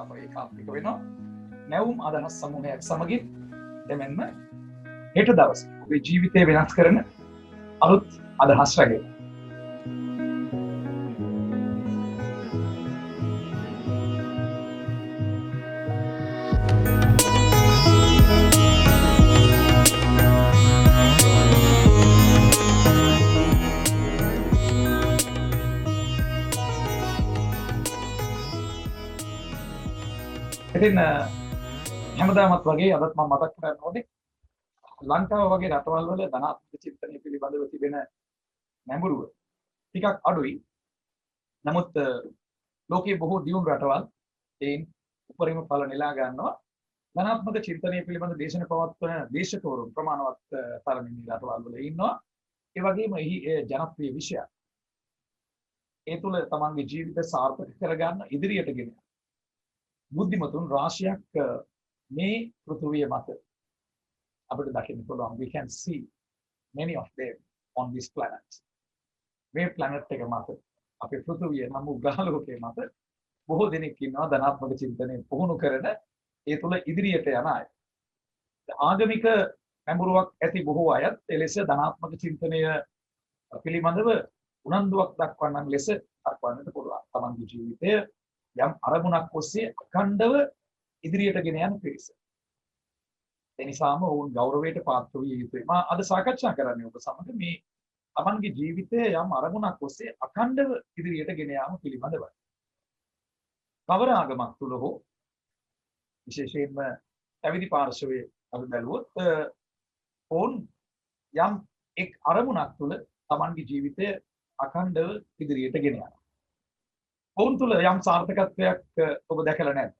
අප ඒකාන්තික වෙනවා. නැවුම් අදහස් සමූහයක් සමගින් එමෙන්ම හෙට දවසේ ඔබේ ජීවිතය වෙනස් කරන අලුත් අදහස් රැගෙන. ඉතින් හැමදාමත් වගේ අදත් මම මතක් කරන්න ඕනේ ලංකාව වගේ රටවල් වල ධනාත්මක චින්තනය පිළිබඳව තිබෙන නැඹුරුව ටිකක් අඩුයි. නමුත් ලෝකයේ බොහෝ දියුණු රටවල් ඒන් උපරිම ඵල නෙලා ගන්නවා. ධනාත්මක චින්තනය පිළිබඳ දේශන පවත්වන දේශකවරුන් ප්‍රමාණවත් තරමින් රටවල් වල ඉන්නවා. ඒ වගේම එහි ජනප්‍රිය විෂයක්. ඒ තුළ තමන්ගේ ජීවිත සාර්ථක කරගන්න ඉදිරියට ගෙන බුද්ධිමතුන් රාශියක් මේ පෘථුවිය මත අපිට දකින්න පුළුවන්. We can see many of them on this planet. මේ planet එක මත අපේ පෘථුවිය නම් ග්‍රහලෝකයේ මත බොහෝ දෙනෙක් ඉන්නවා ධනාත්මක චින්තනය පුහුණු කරන ඒ තුළ ඉදිරියට යන අය. ආගමික නැඹුරුවක් ඇති බොහෝ අයත් එලෙස ධනාත්මක චින්තනය පිළිබඳව උනන්දුවක් දක්වන්නන් ලෙස දක්වන්නට පුළුවන්. තමන්ගේ ජීවිතය යම් අරමුණක් ඔස්සේ අඛණ්ඩව ඉදිරියට ගෙන යන පිරිස. ඒ නිසාම ඔවුන් ගෞරවයට පාත්‍ර විය යුතුයි. මා අද සාකච්ඡා කරන්නේ ඔබ සමග මේ තමන්ගේ ජීවිතය යම් අරමුණක් ඔස්සේ අඛණ්ඩව ඉදිරියට ගෙන යාම පිළිබඳවයි. කවර ආගමක් තුල හෝ විශේෂයෙන්ම පැවිදි පාර්ශවයේ අපි බැලුවොත් ඔවුන් යම් එක් අරමුණක් තුල තමන්ගේ ජීවිතය අඛණ්ඩව ඉදිරියට ගෙන යනවා. ඔවුන් තුළ යම් සාර්ථකත්වයක් ඔබ දැකලා නැද්ද?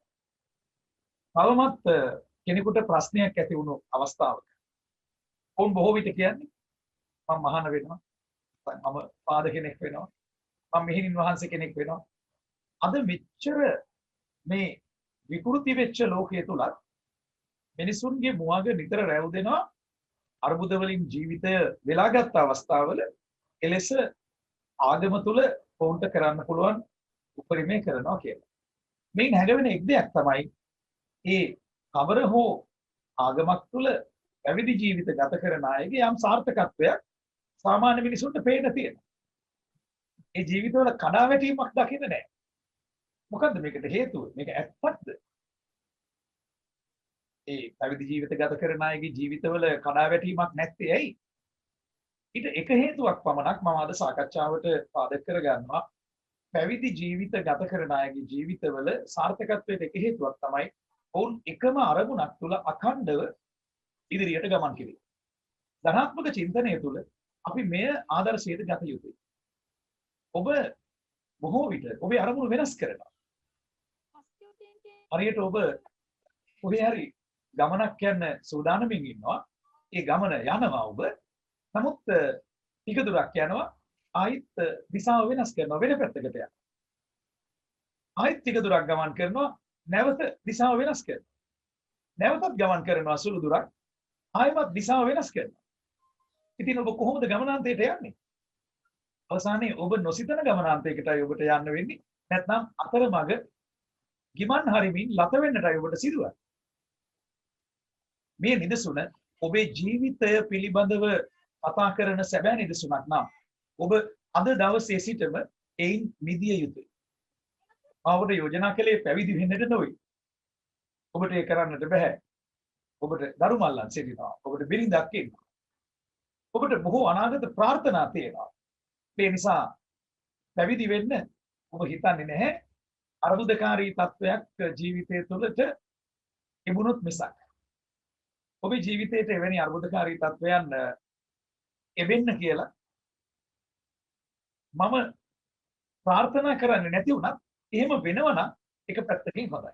තවමත් කෙනෙකුට ප්‍රශ්නයක් ඇති වුණු අවස්ථාවක ඔවුන් බොහෝ විට කියන්නේ මම මහාන වෙනවා, මම පාද කෙනෙක් වෙනවා, මම මිහිණින් වහන්සේ කෙනෙක් වෙනවා. අද මෙච්චර මේ විකෘති වෙච්ච ලෝකයේ තුලත් මිනිසුන්ගේ මුවග නිතර රැව් දෙනවා අර්බුද වලින් ජීවිතය වෙලාගත් අවස්ථාවල එලෙස ආගම තුල ඔවුන්ට කරන්න පුළුවන් උපරිමය කරනවා කියලා. මේ නැගවෙන එක් දෙයක් තමයි ඒ කවර හෝ ආගමක් තුළ පැවිදි ජීවිත ගත කරන අයගේ යම් සාර්ථකත්වයක් සාමාන්‍ය මිනිසුන්ට පේන්න තියෙනවා. ඒ ජීවිතවල කඩාවැටීමක් දකින්න නැහැ. මොකද්ද මේකට හේතුව? මේක ඇත්තක්ද? ඒ පැවිදි ජීවිත ගත කරන අයගේ ජීවිතවල කඩාවැටීමක් නැත්තේ ඇයි? ඊට එක හේතුවක් පමණක් මම අද සාකච්ඡාවට පාදක කරගන්නවා. පැවිදි ජීවිත ගත කරන අයගේ ජීවිතවල සාර්ථකත්වයට එක හේතුවක් තමයි ඔවුන් එකම අරමුණක් තුළ අඛණ්ඩව ඉදිරියට ගමන් කිරීම. ධනාත්මක චින්තනය තුළ අපි මෙය ආදර්ශයට ගත යුතුයි. ඔබ බොහෝ විට ඔබේ අරමුණු වෙනස් කරනවා. හරියට ඔබ කොහේ හරි ගමනක් යන්න සූදානමින් ඉන්නවා. ඒ ගමන යනවා ඔබ. නමුත් ටික දුරක් යනවා ආයිත් දිශාව වෙනස් කරනවා වෙන පැත්තකට යනවා. ආයිත් ටික දුරක් ගමන් කරනවා නැවත දිශාව වෙනස් කරනවා. නැවතත් ගමන් කරනවා සුළු දුරක් ආයෙමත් දිශාව වෙනස් කරනවා. ඉතින් ඔබ කොහොමද ගමනාන්තයට යන්නේ? අවසානයේ ඔබ නොසිතන ගමනාන්තයකටයි ඔබට යන්න වෙන්නේ. නැත්නම් අතරමඟ ගිමන් හරිමින් ලත වෙන්නටයි ඔබට සිදුවන්නේ. මේ නිදසුන ඔබේ ජීවිතය පිළිබඳව කතා කරන සැබෑ නිදසුනක් නම් ඔබ අද දවසේ සිටම එයින් මිදිය යුතුයි. ඔබට යෝජනා කළේ පැවිදි වෙන්නට නොවේ. ඔබට ඒ කරන්නට බෑ. ඔබට දරු මල්ලන් සිටිනවා. ඔබට බිරිඳක් ඉන්නවා. ඔබට බොහෝ අනාගත ප්‍රාර්ථනා තියෙනවා. ඒ නිසා පැවිදි වෙන්න ඔබ හිතන්නේ නැහැ අර්බුදකාරී තත්වයක් ජීවිතය තුළට තිබුණොත් මිසක්. ඔබේ ජීවිතයට එවැනි අර්බුදකාරී තත්වයන් එවෙන්න කියලා මම ප්‍රාර්ථනා කරන්නේ නැති වුණත් එහෙම වෙනවනම් එක පැත්තකින් හොඳයි.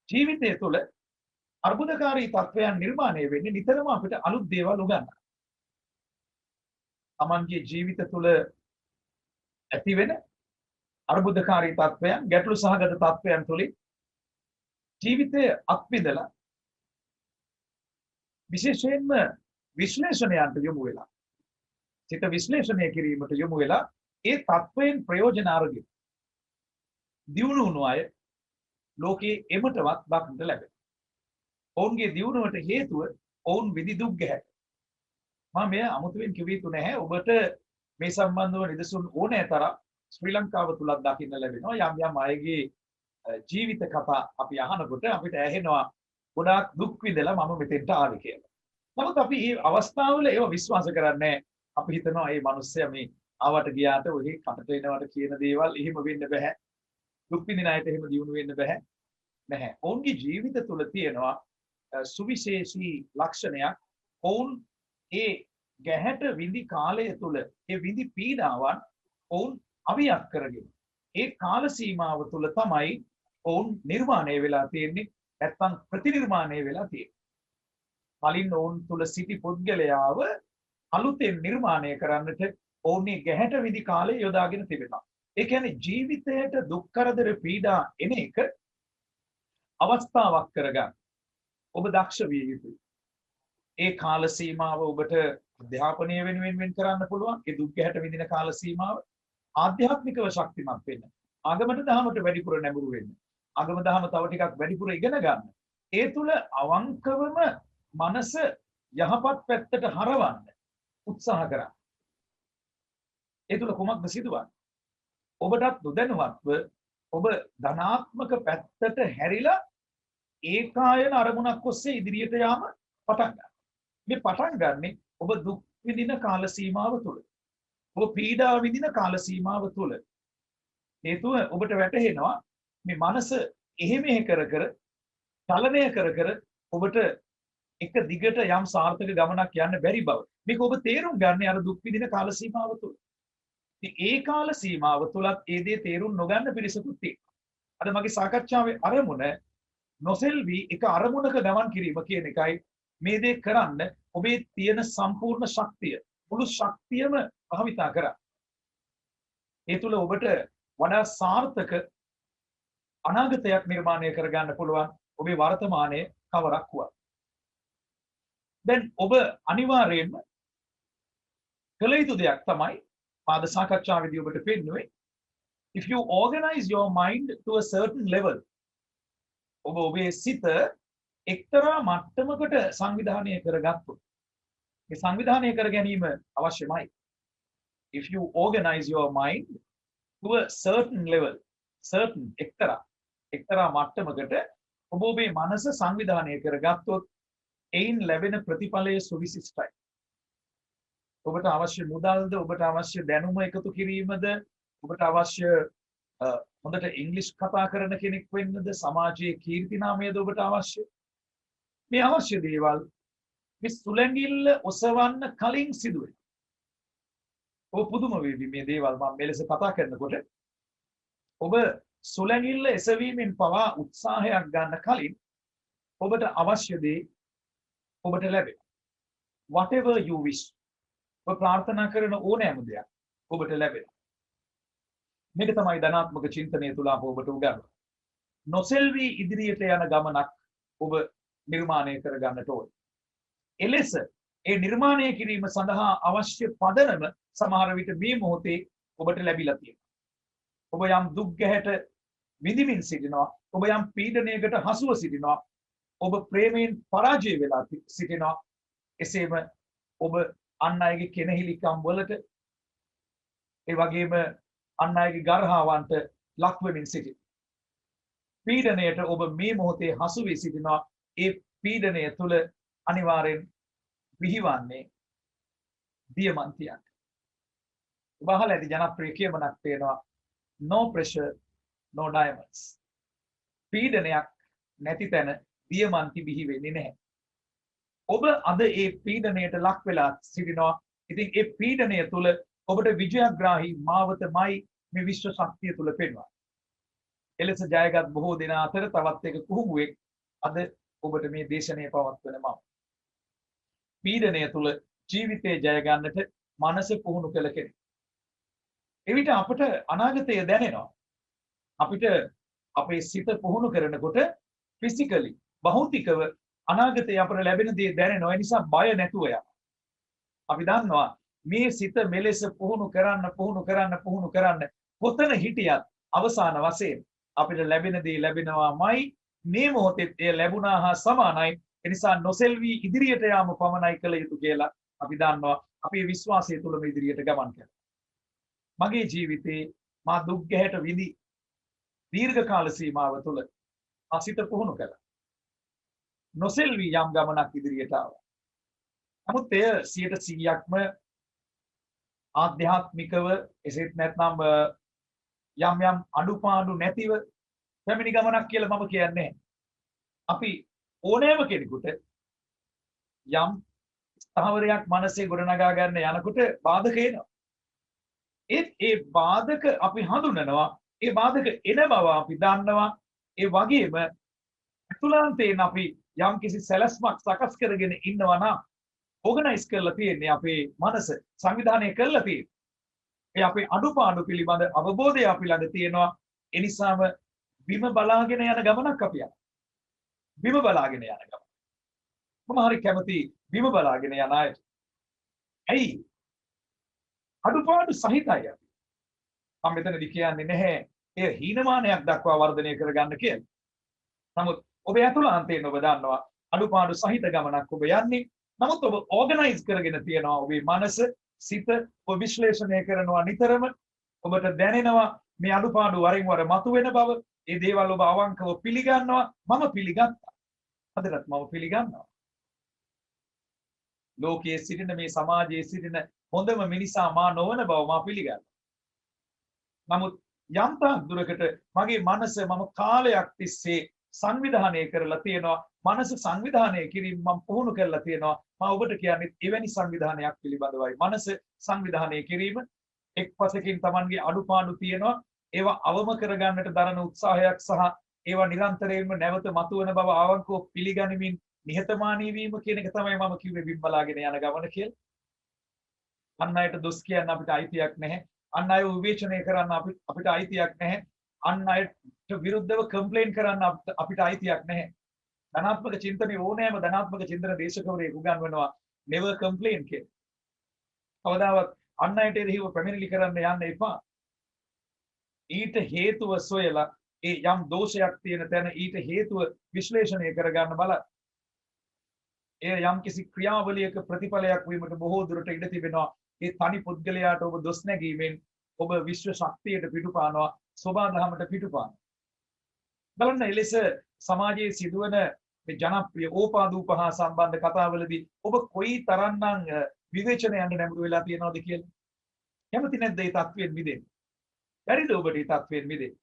ජීවිතය තුළ අර්බුදකාරී තත්වයන් නිර්මාණය වෙන්නේ නිතරම අපිට අලුත් දේවල් උගන්වන්න. තමන්ගේ ජීවිත තුළ ඇති වෙන අර්බුදකාරී තත්වයන්, ගැටලු සහගත තත්වයන් තුළින් ජීවිතය අත්විඳලා විශේෂයෙන්ම විශ්ලේෂණයන්ට යොමු වෙලා සිත විශ්ලේෂණය කිරීමට යොමු වෙලා ඒ තත්වයෙන් ප්‍රයෝජන අරගෙන දියුණු වුණු අය ලෝකයේ එමටවත් දක්නට ලැබෙනවා. ඔවුන්ගේ දියුණුවට හේතුව ඔවුන් විදි දුක් ගැහැට. මම මෙය අමුතුවෙන් කිව්ව යුතු නැහැ. ඔබට මේ සම්බන්ධව නිදසුන් ඕනෑ තරම් ශ්‍රී ලංකාව තුලත් දකින්න ලැබෙනවා. යම් යම් අයගේ ජීවිත කතා අපි අහනකොට අපිට ඇහෙනවා ගොඩාක් දුක් විඳලා මම මෙතෙන්ට ආවේ කියලා. නමුත් අපි මේ අවස්ථාවල ඒව විශ්වාස කරන්නේ අපි හිතනවා මේ මිනිස්සයා මේ ආවට ගියාට ඔහි කටට එනවට කියන දේවල් එහෙම වෙන්න බෑ. දුක් විඳින අයට එහෙම දියුණු වෙන්න බෑ. නැහැ. ඔවුන්ගේ ජීවිත තුළ තියෙනවා සුවිශේෂී ලක්ෂණයක්. ඔවුන් ඒ ගැහැට විඳි කාලය තුළ ඒ විඳි පීඩාවන් ඔවුන් අවියක් කරගෙන ඒ කාල සීමාව තුළ තමයි ඔවුන් නිර්මාණය වෙලා තියෙන්නේ. නැත්නම් ප්‍රතිනිර්මාණය වෙලා තියෙන්නේ. කලින් ඔවුන් තුළ සිටි පුද්ගලයාව අලුතෙන් නිර්මාණය කරන්නට ඔවුන්ගේ ගැහැට විඳි කාලය යොදාගෙන තිබෙනවා. ඒ කියන්නේ ජීවිතයට දුක් කරදර පීඩා එන එක අවස්ථාවක් කරගන්න ඔබ දක්ෂ විය යුතුයි. ඒ කාල සීමාව ඔබට අධ්‍යාපනය වෙනුවෙන් වෙන් කරන්න පුළුවන්. ඒ දුක් ගැහැට විඳින කාල සීමාව ආධ්‍යාත්මිකව ශක්තිමත් වෙන්න. ආගමට දහමට වැඩිපුර නැඹුරු වෙන්න. ආගම දහම තව ටිකක් වැඩිපුර ඉගෙන ගන්න. ඒ තුල අවංකවම මනස යහපත් පැත්තට හරවන්න උත්සාහ කරන්න. ඒ තුල කුමක්ද සිදුවන්නේ? ඔබටත් නොදැනුවත්ව ඔබ ධනාත්මක පැත්තට හැරිලා ඒකායන අරමුණක් ඔස්සේ ඉදිරියට යාම පටන් ගන්නවා. මේ පටන් ගන්නෙ ඔබ දුක් විඳින කාල සීමාව තුළ. ඔබ පීඩා විඳින කාල සීමාව තුළ. හේතුව ඔබට වැටහෙනවා මේ මනස එහෙ මෙහෙ කර කර චලනය කර කර ඔබට එක දිගට යම් සාර්ථක ගමනක් යන්න බැරි බව. මේක ඔබ තේරුම් ගන්න අර දුක් විඳින කාල සීමාව තුළ. ඒ කාල සීමාව තුලත් ඒ දේ තේරුම් නොගන්න පිරිසකුත් තියෙනවා. අද මගේ සාකච්ඡාවේ අරමුණ නොසෙල්වි එක අරමුණක ගමන් කිරීම කියන එකයි. මේ දේ කරන්න ඔබේ තියෙන සම්පූර්ණ ශක්තිය මුළු ශක්තියම භාවිතා කරන්න. ඒ තුල ඔබට වඩා සාර්ථක අනාගතයක් නිර්මාණය කරගන්න පුළුවන් ඔබේ වර්තමානයේ කවරක් වුවත්. දැන් ඔබ අනිවාර්යයෙන්ම කළ යුතු දෙයක් තමයි පාද සාකච්ඡාවේදී ඔබට පෙන්නුවේ if you organize your mind to a certain level ඔබ ඔබේ සිත එක්තරා මට්ටමකට සංවිධානය කරගත්තොත් මේ සංවිධානය කර ගැනීම අවශ්‍යමයි. If you organize your mind to a certain level certain එක්තරා මට්ටමකට ඔබ ඔබේ මනස සංවිධානය කරගත්තොත් එයින් ලැබෙන ප්‍රතිඵලය සුවිශිෂ්ටයි. ඔබට අවශ්‍ය මුදල්ද ඔබට අවශ්‍ය දැනුම එකතු කිරීමද ඔබට අවශ්‍ය හොඳට ඉංග්‍රීසි කතා කරන කෙනෙක් වෙන්නද සමාජයේ කීර්ති නාමයද ඔබට අවශ්‍ය මේ අවශ්‍ය දේවල් මේ සුලංගිල්ල ඔසවන්න කලින් සිදුවේ. ඔබ පුදුම වේවි මේ දේවල් මම මෙලෙස කතා කරනකොට ඔබ සුලංගිල්ල එසවීමෙන් පවා උත්සාහයක් ගන්න කලින් ඔබට අවශ්‍ය දේ ඔබට ලැබෙනවා. whatever you wish ඔබ ප්‍රාර්ථනා කරන ඕනෑම දෙයක් ඔබට ලැබෙනවා. මේක තමයි ධනාත්මක චින්තනය තුල ඔබට උගන්වන්නේ. නොසෙල්වි ඉදිරියට යන ගමනක් ඔබ නිර්මාණය කර ගන්නට ඕනේ. එලෙස ඒ නිර්මාණය කිරීම සඳහා අවශ්‍ය පදනම සමහර විට මේ මොහොතේ ඔබට ලැබිලා තියෙනවා. ඔබ යම් දුක් ගැහැට විඳින්මින් සිටිනවා. ඔබ යම් පීඩනයකට හසුව සිටිනවා. ඔබ ප්‍රේමයෙන් පරාජය වෙලා සිටිනවා. එසේම ඔබ අන් අයගේ කෙනෙහිලිකම් වලට ඒ වගේම අන් අයගේ ගර්හාවන්ට ලක් වෙමින් සිටිනවා. පීඩනයට ඔබ මේ මොහොතේ හසු වී සිටිනවා. ඒ පීඩනය තුල අනිවාර්යෙන් විහිවන්නේ දියමන්තියක්. ඔබ අහලා ඇති ජනප්‍රිය කියමනක් තියෙනවා no pressure no diamonds. පීඩනයක් නැති තැන දියමන්ති බිහි වෙන්නේ නැහැ. ඔබ අද ඒ පීඩනයට ලක් වෙලා සිටිනවා. ඉතින් ඒ පීඩනය තුල ඔබට විජයග්‍රාහී මාවතමයි මේ විශ්ව ශක්තිය තුල පෙන්වන්නේ. එලෙස ජයගත් බොහෝ දෙනා අතර තවත් එක කුහුඹුවෙක් අද ඔබට මේ දේශනාව පවත්වන මම. පීඩනය තුල ජීවිතේ ජය ගන්නට මනස පුහුණු කළ කෙනෙක්. එවිට අපට අනාගතය දැනෙනවා. අපිට අපේ සිත පුහුණු කරනකොට ෆිසිකලි භෞතිකව අනාගතේ අපට ලැබෙන දේ දැනෙනවා. ඒ නිසා බය නැතුව යනවා. අපි දන්නවා මේ සිත මෙලෙස පුහුණු කරන්න කොතන හිටියත් අවසාන වශයෙන් අපිට ලැබෙන දේ ලැබෙනවාමයි මේ මොහොතේ ඒ ලැබුණා හා සමානයි. ඒ නිසා නොසෙල්වි ඉදිරියට යාම පමණයි කළ යුතු කියලා අපි දන්නවා. අපේ විශ්වාසය තුළම ඉදිරියට ගමන් කරනවා. මගේ ජීවිතේ මා දුක් ගැහැට විඳි දීර්ඝ කාල සීමාව තුළ අසිත පුහුණු කළා. නොසෙල්වි යම් ගමනක් ඉදිරියට ආවා. නමුත් එය 100%ක්ම ආධ්‍යාත්මිකව එසේත් නැත්නම් යම් යම් අඩුපාඩු නැතිව පැමිණි ගමනක් කියලා මම කියන්නේ. අපි ඕනෑම කෙනෙකුට යම් ස්ථාවරයක් මනසේ ගොඩනගා ගන්න යනකොට බාධක එනවා. ඒ බාධක අපි හඳුනනවා. ඒ බාධක එන බව අපි දන්නවා. ඒ වගේම අතුලාන්තයෙන් අපි යම් කිසි සැලැස්මක් සකස් කරගෙන ඉන්නවා නම් ඕගනයිස් කරලා තියෙන්නේ අපේ මනස සංවිධානය කරලා තියෙන්නේ. ඒ අපේ අඩුපාඩු පිළිබඳ අවබෝධය අපි ළඟ තියෙනවා. ඒ නිසාම බිම බලාගෙන යන ගමනක් අපි යනවා. බිම බලාගෙන යන ගමන. මම හරි කැමති බිම බලාගෙන යන අයට. ඇයි? අඩුපාඩු සහිතයි අපි. මම මෙතනදී කියන්නේ නැහැ ඒ හීනමානයක් දක්වා වර්ධනය කරගන්න කියලා. නමුත් ඔබ ඇතුළාන්තයෙන් ඔබ දන්නවා අඩුපාඩු සහිත ගමනක් ඔබ යන්නේ. නමුත් ඔබ ඕගනයිස් කරගෙන තියෙනවා ඔබේ මනස, සිත ඔබ විශ්ලේෂණය කරනවා නිතරම. ඔබට දැනෙනවා මේ අඩුපාඩු වරින් වර මතුවෙන බව. ඒ දේවල් ඔබ අවංකව පිළිගන්නවා. මම පිළිගත්තා. අදටත් මම පිළිගන්නවා. ලෝකයේ සිටින මේ සමාජයේ සිටින හොඳම මිනිසා මා නොවන බව මා පිළිගන්නවා. නමුත් යම් තාක් දුරකට මගේ මනස මම කාලයක් තිස්සේ සංවිධානය කරලා තියෙනවා. මනස සංවිධානය කිරීම මම පුහුණු කරලා තියෙනවා. මම ඔබට කියන්නේ එවැනි සංවිධානයක් පිළිබඳවයි. මනස සංවිධානය කිරීම එක් පසකින් Tamanගේ අඩුපාඩු තියෙනවා. ඒවා අවම කරගන්නට දරන උත්සාහයක් සහ ඒවා නිරන්තරයෙන්ම නැවත මතුවන බව අවංකව පිළිගනිමින් නිහතමානී වීම කියන එක තමයි මම කිව්වේ බිම්බලාගෙන යන ගමන කියලා. අන් අයට දොස් කියන්න අපිට අයිතියක් නැහැ. අන් අය විවේචනය කරන්න අපිට අයිතියක් නැහැ. අන් අයට විරුද්ධව කම්ප්ලේන් කරන්න අපිට අයිතියක් නැහැ. ධනාත්මක චින්තනයේ ඕනෑම ධනාත්මක චින්තන දේශකවරයෙකු උගන්වනවා never complain කියලා. කවදාවත් අන් අයට එරෙහිව පැමිණිලි කරන්න යන්න එපා. ඊට හේතුව සොයලා ඒ යම් දෝෂයක් තියෙන තැන ඊට හේතුව විශ්ලේෂණය කරගන්න බලන්න. ඒ යම් කිසි ක්‍රියාවලියක ප්‍රතිඵලයක් වීමට බොහෝ දුරට ඉඩ තිබෙනවා. ඒ තනි පුද්ගලයාට ඔබ දොස් නැගීමෙන් ඔබ විශ්ව ශක්තියට පිටුපානවා, සෝබා දහමට පිටුපානවා. බලන්න එලෙස සමාජයේ සිදුවන මේ ජනප්‍රිය ඕපාදූප හා සම්බන්ධ කතාවලදී ඔබ කොයි තරම්නම් විවේචනයන්ට නැඹුරු වෙලා තියෙනවද කියලා. කැමති නැද්ද මේ තත්වයෙන් මිදෙන්න? බැරිද ඔබට මේ තත්වයෙන් මිදෙන්න?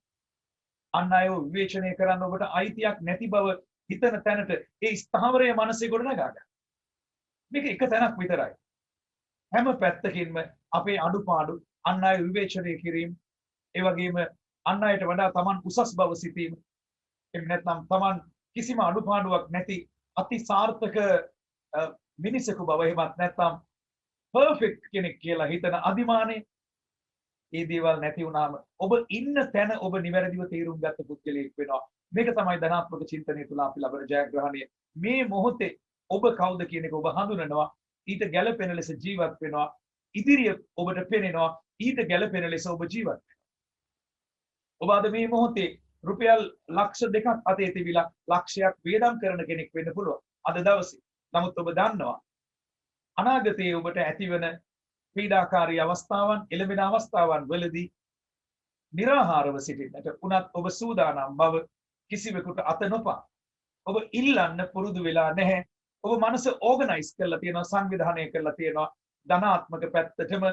අන් අයව විවේචනය කරන්න ඔබට අයිතියක් නැති බව හිතන තැනට ඒ ස්ථාවරයේ මනසේ ගොඩනගා ගන්න. මේක එක තැනක් විතරයි. හැම පැත්තකින්ම අපේ අඩුපාඩු අන් අය විවේචනය කිරීම, ඒ වගේම අන් අයට වඩා Taman උසස් බව සිතීම, එහෙම නැත්නම් Taman කිසිම අඩුපාඩුවක් නැති අති සාර්ථක මිනිසෙකු බව, එහෙමත් නැත්නම් පර්ෆෙක්ට් කෙනෙක් කියලා හිතන අදිමානේ, ඒ දේවල් නැති වුණාම ඔබ ඉන්න තැන ඔබ නිවැරදිව තේරුම් ගත්ත පුද්ගලයෙක් වෙනවා. මේක තමයි ධනාත්මක චින්තනය තුළ අපි ලබන ජයග්‍රහණය. මේ මොහොතේ ඔබ කවුද කියන එක ඔබ හඳුනනවා. ඊට ගැළපෙන ලෙස ජීවත් වෙනවා. ඉදිරිය ඔබට පෙනෙනවා. ඊට ගැළපෙන ලෙස ඔබ ජීවත් වෙනවා. ඔබ අද මේ මොහොතේ රුපියල් ලක්ෂ 2ක් අතේ තිබිලා ලක්ෂයක් වේදම් කරන කෙනෙක් වෙන්න පුළුවන් අද දවසේ. නමුත් ඔබ දන්නවා අනාගතයේ ඔබට ඇතිවන පීඩාකාරී අවස්ථාවන්, එළඹෙන අවස්ථාවන් වලදී निराहारව සිටින්නට උනත් ඔබ සූදානම් බව කිසිවෙකුට අත නොපා. ඔබ ඉල්ලන්න පුරුදු වෙලා නැහැ. ඔබ මනස ඕගනයිස් කරලා තියෙනවා, සංවිධානය කරලා තියෙනවා. ධනාත්මක පැත්තටම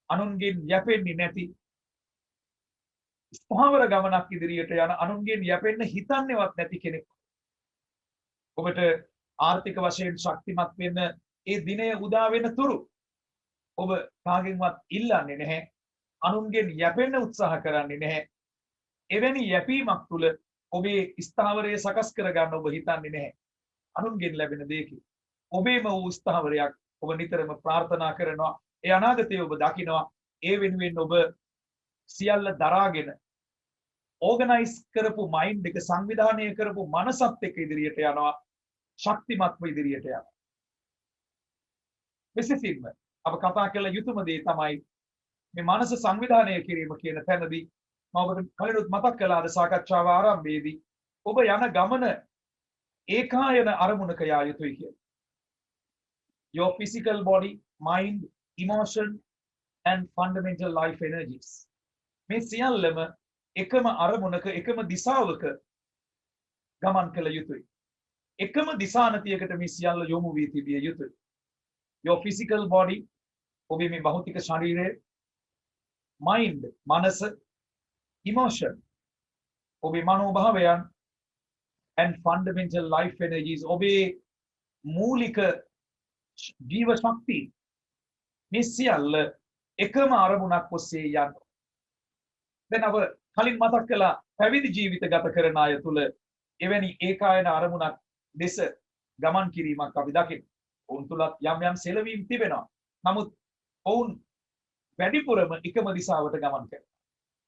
අනුන්ගෙන් යැපෙන්නේ නැති ස්ථාවර ගමනක් ඉදිරියට යන, අනුන්ගෙන් යැපෙන්න හිතන්නේවත් නැති කෙනෙක්. ඔබට ආර්ථික වශයෙන් ශක්තිමත් වෙන්න ඒ දිනය උදා වෙන තුරු ඔබ කාගෙන්වත් ඉල්ලන්නේ නැහැ. අනුන්ගෙන් යැපෙන්න උත්සාහ කරන්නේ නැහැ. එවැනි යැපීමක් තුළ ඔබේ ස්ථාවරය සකස් කරගන්න ඔබ හිතන්නේ නැහැ. අනුන්ගෙන් ලැබෙන දෙයකින් ඔබේම වූ ස්ථාවරයක් ඔබ නිතරම ප්‍රාර්ථනා කරනවා. ඒ අනාගතය ඔබ දකිනවා. ඒ වෙනුවෙන් ඔබ සියල්ල දරාගෙන ඕගනයිස් කරපු මයින්ඩ් එක, සංවිධානය කරපු මනසත් එක්ක ඉදිරියට යනවා. ශක්තිමත්ව ඉදිරියට යනවා. විශේෂයෙන්ම අප කතා කළ යුතුම දේ තමයි මේ මනස සංවිධානය කිරීම කියන තැනදී මම ඔබට කලිනුත් මතක් කළා අද සාකච්ඡාව ආරම්භයේදී ඔබ යන ගමන ඒකායන අරමුණක යා යුතුයි කියලා. Your physical body, mind, emotion and fundamental life energies. මේ සියල්ලම එකම අරමුණක එකම දිශාවක ගමන් කළ යුතුයි. එකම දිශානතියකට මේ සියල්ල යොමු වී තිබිය යුතුයි. Your physical body, ඔබේ මේ භෞතික ශරීරය, mind, මනස, emotion, ඔබේ මනෝභාවයන්, and fundamental life energies, ඔබේ මූලික ජීව ශක්තිය, මේ සියල්ල එකම අරමුණක් ඔස්සේ යන්න. දැන් අප කලින් මතක් කළා පැවිදි ජීවිත ගත කරන අය තුළ එවැනි ඒකායන අරමුණක් දෙස ගමන් කිරීමක් අපි දකිනවා. ඔවුන් තුලත් යම් යම් සෙලවීම් තිබෙනවා. නමුත් ඔවුන් වැඩිපුරම එකම දිශාවට ගමන් කරනවා.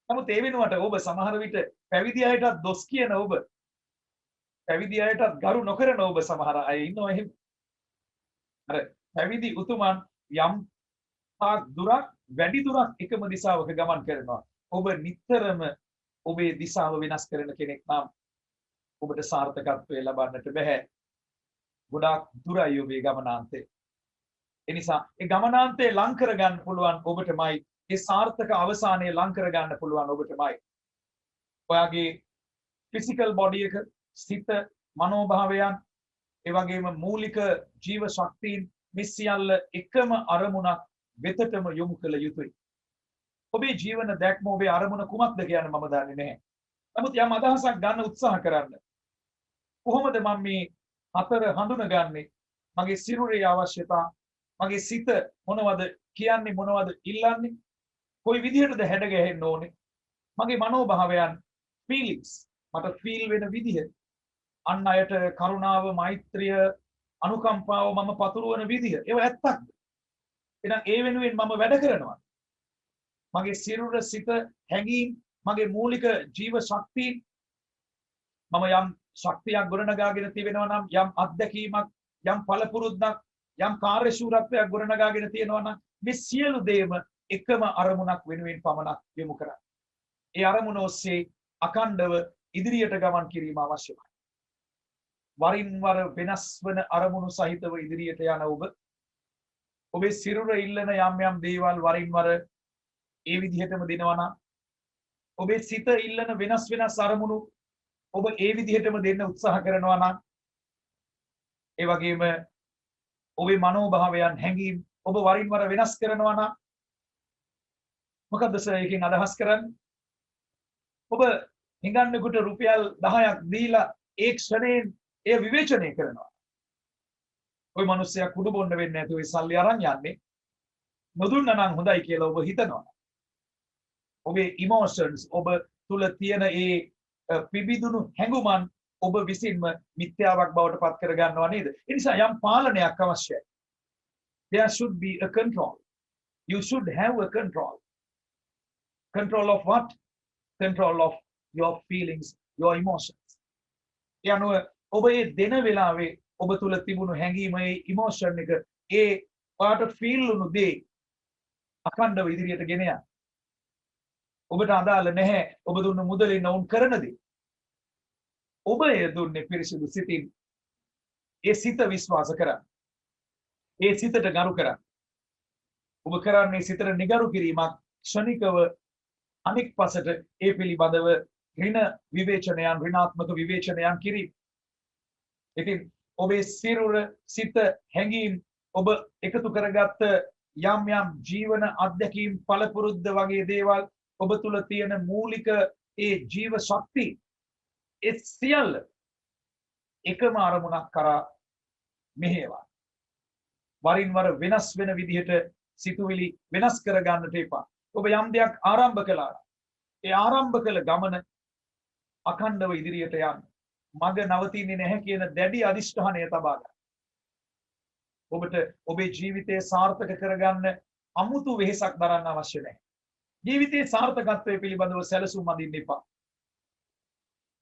නමුත් ඒ වෙනුවට ඔබ සමහර විට පැවිදි අයටත් දොස් කියන ඔබ, පැවිදි අයටත් ගරු නොකරන ඔබ සමහර අය ඉන්නවා එහෙම. අර පැවිදි උතුමන් යම් තාක් දුරක් වැඩි දුරක් එකම දිශාවක ගමන් කරනවා. ඔබ නිතරම ඔබේ දිශාව වෙනස් කරන කෙනෙක් නම් ඔබට සාර්ථකත්වය ලබන්නට බැහැ. ගොඩාක් දුරයි ඔබේ ගමනාන්තය. ඒ නිසා ඒ ගමනාන්තය ලං කරගන්න පුළුවන් ඔබටමයි. ඒ සාර්ථක අවසානය ලං කරගන්න පුළුවන් ඔබටමයි. ඔයාගේ ෆිසිකල් බොඩි එක, සිත, මනෝභාවයන්, ඒ වගේම මූලික ජීව ශක්තියින් මේ සියල්ල එකම අරමුණක් වෙතටම යොමු කළ යුතුයි. ඔබේ ජීවන දැක්ම ඔබේ අරමුණ කුමක්ද කියන්නේ මම දන්නේ නැහැ. නමුත් යම් අදහසක් ගන්න උත්සාහ කරන්න. කොහොමද මම මේ හතර හඳුනගන්නේ? මගේ සිරුරේ අවශ්‍යතා, මගේ සිත මොනවද කියන්නේ, මොනවද ඉල්ලන්නේ, කොයි විදිහටද හැඩ ගැහෙන්න ඕනේ, මගේ මනෝභාවයන්, feelings, මට feel වෙන විදිහ, අන් අයට කරුණාව, මෛත්‍රිය, අනුකම්පාව මම පතුරවන විදිහ, ඒව ඇත්තක්ද? එහෙනම් ඒ වෙනුවෙන් මම වැඩ කරනවා. මගේ සිරුර, සිත, හැඟීම්, මගේ මූලික ජීව ශක්තිය, මම යම් ශක්තියක් ගොඩනගාගෙන තිබෙනවා නම්, යම් අත්දැකීමක්, යම් පළපුරුද්දක්, යම් කාර්යශූරත්වයක් ගොඩනගාගෙන තියෙනවා නම්, මේ සියලු දේම එකම අරමුණක් වෙනුවෙන් පමණක් යොමු කරන්න. ඒ අරමුණ ඔස්සේ අඛණ්ඩව ඉදිරියට ගමන් කිරීම අවශ්‍යයි. වරින් වර වෙනස් වන අරමුණු සහිතව ඉදිරියට යන ඔබ, ඔබේ සිරුර ඉල්ලන යම් යම් දේවල් වරින් වර ඒ විදිහටම දෙනවා නම්, ඔබේ සිත ඉල්ලන වෙනස් වෙනස් අරමුණු ඔබ ඒ විදිහටම දෙන්න උත්සාහ කරනවා නම්, ඒ වගේම ඔබේ මනෝභාවයන්, හැඟීම් ඔබ වරින් වර වෙනස් කරනවා නම්, මොකද්ද සර් එකෙන් අදහස් කරන්නේ? ඔබ හිඟන්නෙකුට රුපියල් 10ක් දීලා ඒ ක්ෂණයෙන් එය විවේචනය කරනවා. ওই මිනිස්සයා කුඩු බොන්න වෙන්නේ නැතුව ඒ සල්ලි අරන් යන්නේ. නොදුන්නා නම් හොඳයි කියලා ඔබ හිතනවා. ඔබේ ඉමෝෂන්ස්, ඔබ තුල තියෙන ඒ පිබිදුණු හැඟුමන් ඔබ විසින්ම මිත්‍යාවක් බවට පත් කර ගන්නවා නේද? ඒ නිසා යම් පාලනයක් අවශ්‍යයි. There should be a control. You should have a control. Control of what? Control of your feelings, your emotions. යනුව ඔබ ඒ දෙන වෙලාවේ ඔබ තුල තිබුණු හැඟීම, ඒ ඉමෝෂන් එක, ඒ ඔයාට ෆීල් වුණු දේ අඛණ්ඩව ඉදිරියට ගෙන යන්න. ඔබට අදාළ නැහැ ඔබ දුන්න මුදලින් වුන් කරන දේ. ඔබ එය දුන්නේ පිරිසිදු සිතින්. ඒ සිත විශ්වාස කරන්න. ඒ සිතට ගරු කරන්න. ඔබ කරන්නේ සිතට නිගරු කිරීමක්, ක්ෂණිකව අනික් පසට ඒ පිළිබඳව ඍණ විවේචනයන්, ඍණාත්මක විවේචනයන් කිරීම. ඉතින් ඔබේ සිරුර, සිත, හැඟීම්, ඔබ එකතු කරගත්ත යම් යම් ජීවන අත්දැකීම්, පළපුරුද්ද වගේ දේවල්, ඔබ තුල තියෙන මූලික ඒ ජීව ශක්තිය, ඒ සියල්ල එකම අරමුණක් කරා මෙහෙයවා. වරින් වර වෙනස් වෙන විදිහට සිතුවිලි වෙනස් කර ගන්නට එපා. ඔබ යම් දෙයක් ආරම්භ කළා. ඒ ආරම්භ කළ ගමන අඛණ්ඩව ඉදිරියට යන්න. මග නවතින්නේ නැහැ කියන දැඩි අදිෂ්ඨානය තබා ගන්න. ඔබට ඔබේ ජීවිතය සාර්ථක කරගන්න අමුතු වෙහෙසක් දරන්න අවශ්‍ය නැහැ. ජීවිතයේ සාර්ථකත්වය පිළිබඳව සැලසුම් අඳින්න එපා.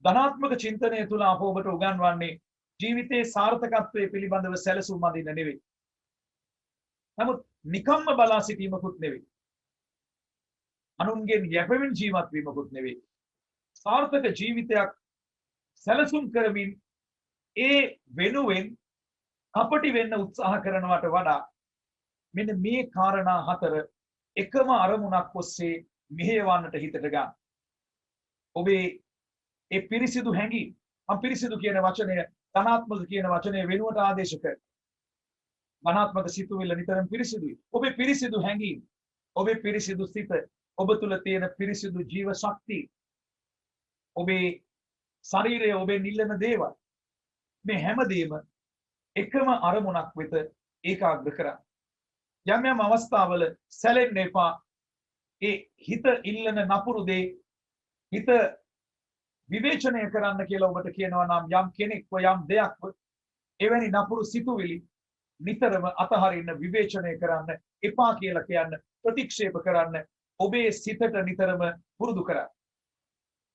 ධනාත්මක චින්තනය තුල අප ඔබට උගන්වන්නේ ජීවිතයේ සාර්ථකත්වය පිළිබඳව සැලසුම් අඳින්න නෙවෙයි. නමුත් නිකම්ම බලා සිටීමකුත් නෙවෙයි. අනුන්ගෙන් යැපෙමින් ජීවත් වීමකුත් නෙවෙයි. සාර්ථක ජීවිතයක් සැලසුම් කරමින් ඒ වෙනුවෙන් කපටි වෙන්න උත්සාහ කරනවට වඩා මෙන්න මේ කාරණා හතර එකම අරමුණක් ඔස්සේ මෙහෙයවන්නට හිතට ගන්න. ඔබේ ඒ පිරිසිදු හැඟීම්, අපිරිසිදු කියන වචනය ධනාත්මක කියන වචනය වෙනුවට ආදේශ කරනවා. ධනාත්මක සිතුවිල්ල නිතරම පිරිසිදුයි. ඔබේ පිරිසිදු හැඟීම්, ඔබේ පිරිසිදු සිත, ඔබ තුල තියෙන පිරිසිදු ජීව ශක්තිය, ඔබේ ශරීරය, ඔබේ නිල්ලන දේවල්, මේ හැමදේම එකම අරමුණක් වෙත ඒකාග්‍ර කරන්න. යම් යම් අවස්ථාවල සැලෙන්න එපා. ඒ හිත ඉල්ලන නපුරු දේ හිත විවේචනය කරන්න කියලා ඔබට කියනවා නම් යම් කෙනෙක්ව යම් දෙයක්ව එවැනි නපුරු සිතුවිලි නිතරම අතහරින්න, විවේචනය කරන්න, එපා කියලා කියන්න, ප්‍රතික්ෂේප කරන්න ඔබේ සිතට නිතරම පුරුදු කරන්න.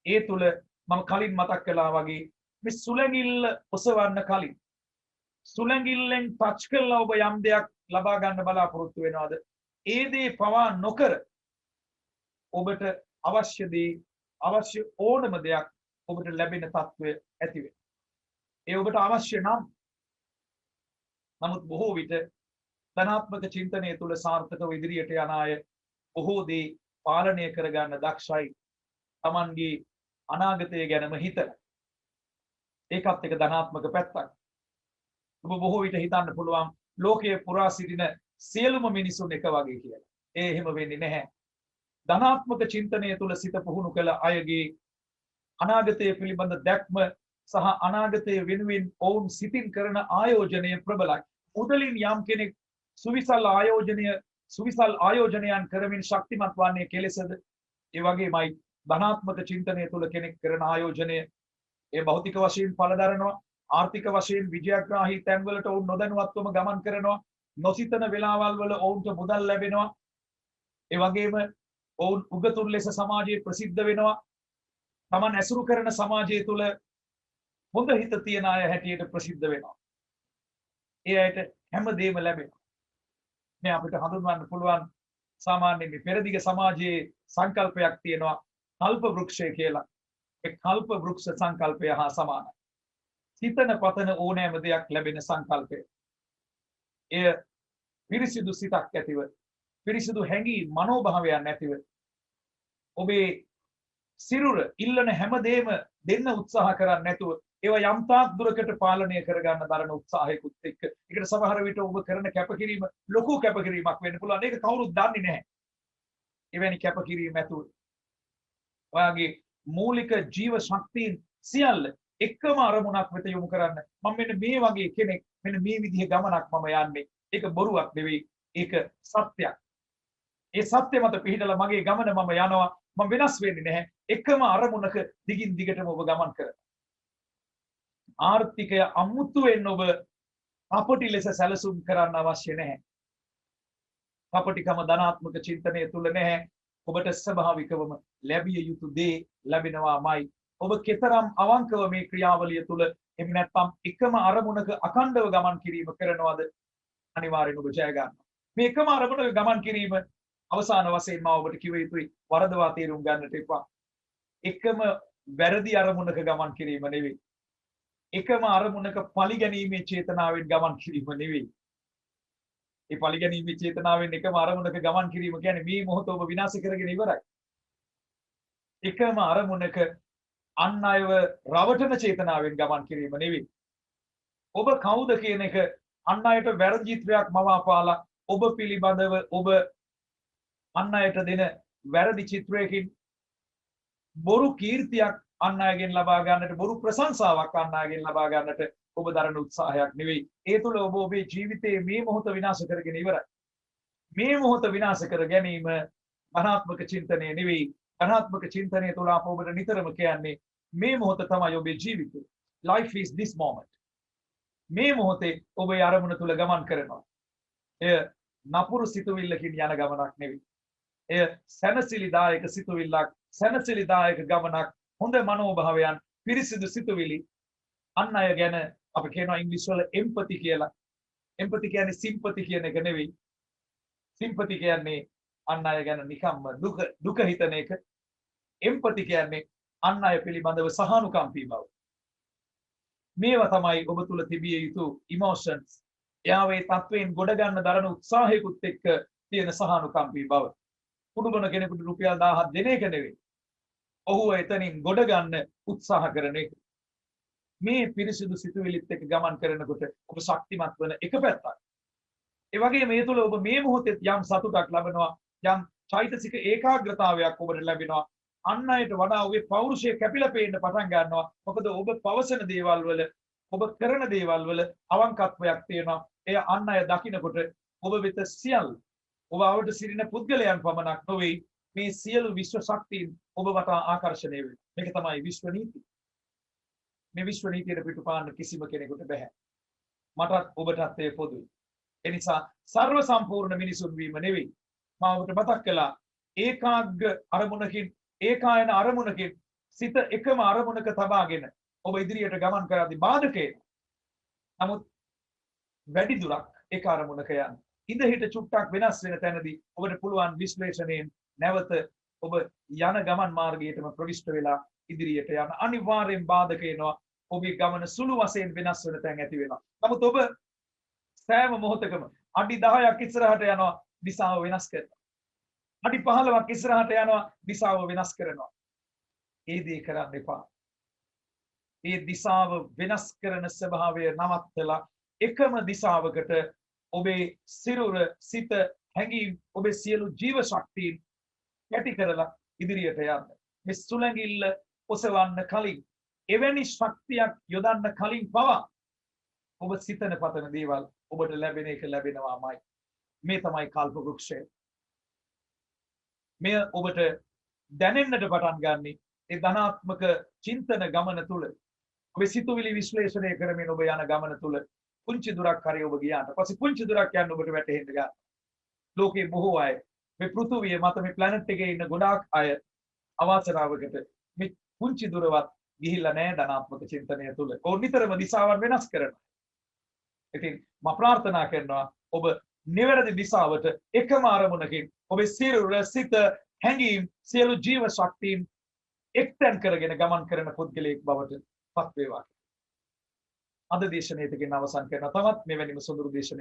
ඒ තුල මම කලින් මතක් කළා වගේ මේ සුලංගිල්ල ඔසවන්න කලින් සුලංගිල්ලෙන් ටච් කරලා ඔබ යම් දෙයක් ලබා ගන්න බලාපොරොත්තු වෙනවද? ඒ දේ පවා නොකර ඔබට අවශ්‍ය දේ, අවශ්‍ය ඕනම දෙයක් ඔබට ලැබෙන තත්ත්වය ඇති වෙනවා. ඒ ඔබට අවශ්‍ය නම්. නමුත් බොහෝ විට ධනාත්මක චින්තනය තුළ සාර්ථකව ඉදිරියට යන අය බොහෝ දේ පාලනය කරගන්න දක්ෂයි. Tamanගේ අනාගතය ගැනම හිතන. ඒකත් එක ධනාත්මක පැත්තක්. ඔබ බොහෝ විට හිතන්න පුළුවන් ලෝකයේ පුරා සිටින සියලුම මිනිසුන් එක වගේ කියලා. ඒ එහෙම වෙන්නේ නැහැ. ධනාත්මක චින්තනය තුළ සිත පුහුණු කළ අයගේ අනාගතය පිළිබඳ දැක්ම සහ අනාගතය වෙනුවෙන් ඔවුන් සිතින් කරන ආයෝජනය ප්‍රබලයි. මුදලින් යම් කෙනෙක් සුවිසල් ආයෝජනයන් කරමින් ශක්තිමත් වන්නේ කෙලෙසද? ඒ වගේමයි ධනාත්මක චින්තනය තුළ කෙනෙක් කරන ආයෝජනය ඒ භෞතික වශයෙන් ඵල දරනවා, ආර්ථික වශයෙන් විජයග්‍රාහී තැන්වලට ඔවුන් නොදැනුවත්වම ගමන් කරනවා, නොසිතන වෙලාවල් වල ඔවුන්ට මුදල් ලැබෙනවා, ඒ වගේම ඔවුන් උගතුන් ලෙස සමාජයේ ප්‍රසිද්ධ වෙනවා, Taman ඇසුරු කරන සමාජය තුළ හොඳ හිත තියන අය හැටියට ප්‍රසිද්ධ වෙනවා. ඒ අයට හැමදේම ලැබෙනවා. මේ අපිට හඳුන්වන්න පුළුවන් සාමාන්‍ය මේ පෙරදිග සමාජයේ සංකල්පයක් තියෙනවා කල්ප වෘක්ෂය කියලා. ඒ කල්ප වෘක්ෂ සංකල්පය හා සමානයි. සිතන පතන ඕනෑම දෙයක් ලැබෙන සංකල්පය. එය පිරිසිදු සිතක් ඇතිව, පිරිසිදු හැඟීම්, මනෝභාවයන් ඇතිව ඔබේ සිරුර ඉල්ලන හැමදේම දෙන්න උත්සාහ කරන්නේ නැතුව ඒවා යම් තාක් දුරකට පාලනය කරගන්න දරන උත්සාහයකුත් එක්ක ඒකට සමහර විට ඔබ කරන කැපකිරීම ලොකු කැපකිරීමක් වෙන්න පුළුවන්. ඒක කවුරුත් දන්නේ නැහැ. එවැනි කැපකිරීම ඇතුව ඔයාගේ මූලික ජීව ශක්තියින් සියල්ල එකම අරමුණක් වෙත යොමු කරන්න. මම මෙන්න මේ වගේ කෙනෙක්, මෙන්න මේ විදිහේ ගමනක් මම යන්නේ. ඒක බොරුවක් නෙවෙයි, ඒක සත්‍යයක්. ඒ සත්‍ය මත පිහිටලා මගේ ගමන මම යනවා. මම වෙනස් වෙන්නේ නැහැ. එකම අරමුණක දිගින් දිගටම ඔබ ගමන් කරනවා. ආර්ථිකය අමුතුවෙන් ඔබ කපටි ලෙස සැලසුම් කරන්න අවශ්‍ය නැහැ. කපටිකම ධනාත්මක චින්තනය තුල නැහැ. ඔබට ස්වභාවිකවම ලැබිය යුතු දේ ලැබෙනවාමයි. ඔබ කෙතරම් අවංකව මේ ක්‍රියාවලිය තුල එහෙම නැත්නම් එකම අරමුණක අඛණ්ඩව ගමන් කිරීම කරනවද? අනිවාර්යෙන් ඔබ ජය ගන්නවා. මේ එකම අරමුණක ගමන් කිරීම අවසාන වශයෙන් මම ඔබට කිව යුතුයි වරදවා තේරුම් ගන්නට එපා. එකම වැරදි අරමුණක ගමන් කිරීම නෙවෙයි. එකම අරමුණක පරිගැනීමේ චේතනාවෙන් ගමන් කිරීම නෙවෙයි. ඒ පරිගැනීමේ චේතනාවෙන් එකම අරමුණක ගමන් කිරීම කියන්නේ මේ මොහොත ඔබ විනාශ කරගෙන ඉවරයි. එකම අරමුණක අන් අයව රවටන චේතනාවෙන් ගමන් කිරීම නෙවෙයි. ඔබ කවුද කියන එක අන් අයට වැරදි චිත්‍රයක් මවාපාලා ඔබ පිළිබඳව ඔබ අන් අයට දෙන වැරදි චිත්‍රයකින් බොරු කීර්තියක් අන් අයගෙන් ලබා ගන්නට, බොරු ප්‍රශංසාවක් අන් අයගෙන් ලබා ගන්නට ඔබ දරන උත්සාහයක් නෙවෙයි. ඒ තුළ ඔබ ඔබේ ජීවිතයේ මේ මොහොත විනාශ කරගෙන ඉවරයි. මේ මොහොත විනාශ කර ගැනීම ධනාත්මක චින්තනය නෙවෙයි. ධනාත්මක චින්තනය තුළ අප ඔබට නිතරම කියන්නේ මේ මොහොත තමයි ඔබේ ජීවිතය. Life is this moment. මේ මොහොතේ ඔබ ඒ අරමුණ තුළ ගමන් කරනවා. එය නපුරු සිතුවිල්ලකින් යන ගමනක් නෙවෙයි. එය සැනසිලිදායක සිතුවිල්ලක්, සැනසිලිදායක ගමනක්, හොඳ මනෝභාවයන්, පිරිසිදු සිතුවිලි, අන් අය ගැන අපි කියනවා ඉංග්‍රීසි වල එම්පති කියලා. එම්පති කියන්නේ සිම්පති කියන එක නෙවෙයි. සිම්පති කියන්නේ අන් අය ගැන නිකම්ම දුක හිතන එක. එම්පති කියන්නේ අන් අය පිළිබඳව සහනුකම්පී බව. මේවා තමයි ඔබ තුල තිබිය යුතු ඉමෝෂන්ස්. එයාවේ තත්වයෙන් ගොඩ ගන්න දරන උත්සාහයකුත් එක්ක තියෙන සහනුකම්පී බව. කුඩුබන කෙනෙකුට රුපියල් 1000ක් දෙන එක නෙවෙයි. ඔහුව එතනින් ගොඩ ගන්න උත්සාහ කරන එක. මේ පිරිසිදු සිතුවිලිත් එක්ක ගමන් කරනකොට ඔබ ශක්තිමත් වෙන එක පැත්තක්. ඒ වගේම මේ තුල ඔබ මේ මොහොතේ යම් සතුටක් ලබනවා, යම් චෛතසික ඒකාග්‍රතාවයක් ඔබට ලැබෙනවා. අන් අයට වඩා ඔබේ පෞරුෂය කැපිලා පේන්න පටන් ගන්නවා. මොකද ඔබ පවසන දේවල් වල, ඔබ කරන දේවල් වල අවංකත්වයක් තියෙනවා. එය අන් අය දකිනකොට ඔබ වෙත සියල්ල ඔබ අවට සිටින පුද්ගලයන් පමණක් නොවේ, මේ සියලු විශ්ව ශක්තියින් ඔබ වටා ආකර්ෂණය වෙනවා. මේක තමයි විශ්ව නීතිය. මේ විශ්ව නීතියට පිටුපාන්න කිසිම කෙනෙකුට බෑ. මටත් ඔබටත් ඒ පොදුයි. ඒ නිසා සර්ව සම්පූර්ණ මිනිසුන් වීම නෙවෙයි. මම ඔබට මතක් කළා ඒකාග්‍ර අරමුණකින්, ඒකායන අරමුණකින් සිත එකම අරමුණක තබාගෙන ඔබ ඉදිරියට ගමන් කරද්දී බාධකේ. නමුත් වැඩි දුරක් ඒක අරමුණක යන්න. ඉඳ හිට චුට්ටක් වෙනස් වෙන තැනදී ඔබට පුළුවන් විශ්ලේෂණයෙන් නැවත ඔබ යන ගමන් මාර්ගයටම ප්‍රවිෂ්ඨ වෙලා ඉදිරියට යන. අනිවාර්යෙන් බාධක එනවා. ඔබේ ගමන සුළු වශයෙන් වෙනස් වෙන තැන් ඇති වෙනවා. නමුත් ඔබ සෑම මොහොතකම අඩි 10ක් ඉස්සරහට යනවා, දිශාව වෙනස් කරනවා. අඩි 15ක් ඉස්සරහට යනවා, දිශාව වෙනස් කරනවා. ඒ දේ කරන්න එපා. ඒ දිශාව වෙනස් කරන ස්වභාවය නවත්තලා එකම දිශාවකට ඔබේ සිරුර, සිත, හැඟීම්, ඔබේ සියලු ජීව ශක්තියින් යටි කරලා ඉදිරියට යන්න. මේ සුළඟිල්ල ඔසවන්න කලින්, එවැනි ශක්තියක් යොදන්න කලින් පවා ඔබ සිතන පතන දේවල් ඔබට ලැබෙන එක ලැබෙනවාමයි. මේ තමයි කල්ප වෘක්ෂය. මෙය ඔබට දැනෙන්නට පටන් ගන්නේ ඒ ධනාත්මක චින්තන ගමන තුල. ඔබ සිතුවිලි විශ්ලේෂණය කරමින් ඔබ යන ගමන තුල පුංචි දුරක් හරි ඔබ ගියාට පස්සේ පුංචි දුරක් යන්න ඔබට වැටහෙන්න ගන්නවා. ලෝකේ බොහෝ අය, මේ පෘථුවිය මත, මේ ප්ලැනට් එකේ ඉන්න ගොඩාක් අය අවාසනාවකට මේ පුංචි දුරවත් ගිහිල්ලා නැහැ ධනාත්මක චින්තනය තුල. ඔවුන් නිතරම දිශාවන් වෙනස් කරනවා. ඉතින් මම ප්‍රාර්ථනා කරනවා ඔබ නිවැරදි දිශාවට එකම අරමුණකින් ඔබේ සිරුර, සිත, හැඟීම්, සියලු ජීව ශක්තියින් එක්තැන් කරගෙන ගමන් කරන පුද්ගලයෙක් බවට පත් වේවා. අද දේශනාවේදී අවසන් කරන තවත් මෙවැනිම සුඳුරු දේශනාවක්